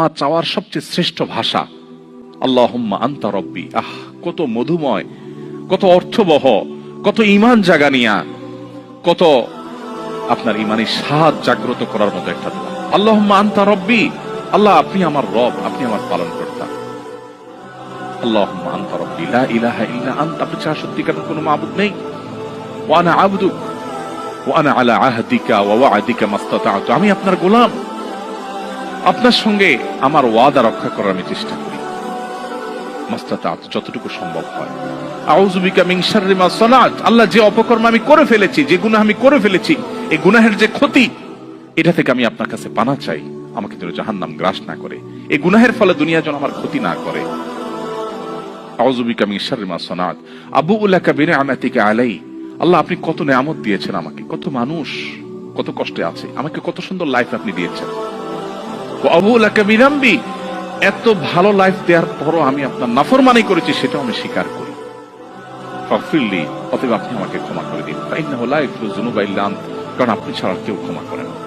আমার চাওয়ার সবচেয়ে শ্রেষ্ঠ ভাষা আল্লাহুম্মা আনতা রব্বি। কত মধুময়, কত অর্থবহ, কত ঈমান জাগানিয়া, কত আপনার ঈমানি স্বাদ জাগ্রত করার মতো একটা দোয়া। আল্লাহুম্মা আনতা রব্বি, আল্লাহ আপনি আমার রব, আপনি আমার পালনকর্তা। আল্লাহুম্মা আনতা রব্বি লা ইলাহা ইল্লা আনতা, আপনি ছাড়া সত্যিকার কোনো মাবুদ নেই। ওয়া আনা আবদুক ওয়া আনা আলা আহদিকা ওয়া ওয়া'দিকা মাসতাতা'তু, আমি আপনার গোলাম, আপনার সঙ্গে আমার ওয়াদা রক্ষা করার আমি চেষ্টা করি মাসতাতা'তু, যতটুকু সম্ভব হয়। আউযু বিকা মিন শাররি মা সানাত, আল্লাহ যে অপকর্ম আমি করে ফেলেছি, যে গুনাহ আমি করে ফেলেছি, এই গুনাহের যে ক্ষতি, এটা থেকে আমি আপনার কাছে পানাহ চাই, আমাকে যেন জাহান্নাম গ্রাস না করে, এই গুনাহের ফলে দুনিয়া যেন আমার ক্ষতি না করে। আউযু বিকা মিন শাররি মা সানাত আবুউ লাকা বিনি'মাতিকা আলাই, আল্লাহ আপনি কত নেয়ামত দিয়েছেন আমাকে, কত মানুষ কত কষ্টে আছে, আমাকে কত সুন্দর লাইফ আপনি দিয়েছেন। ওয়া আবুউ লাকা বিযামবি, এত ভালো লাইফ দেওয়ার পরও আমি আপনার নাফরমানি করেছি, সেটাও আমি স্বীকার করি। ফাগফিরলি, অতএব আপনি আমাকে ক্ষমা করে দিন। ফাইন্নাহু লা ইয়াগফিরু যুনুবা ইল্লা আনতা, কারণ আপনি ছাড়া কেউ ক্ষমা করেন না।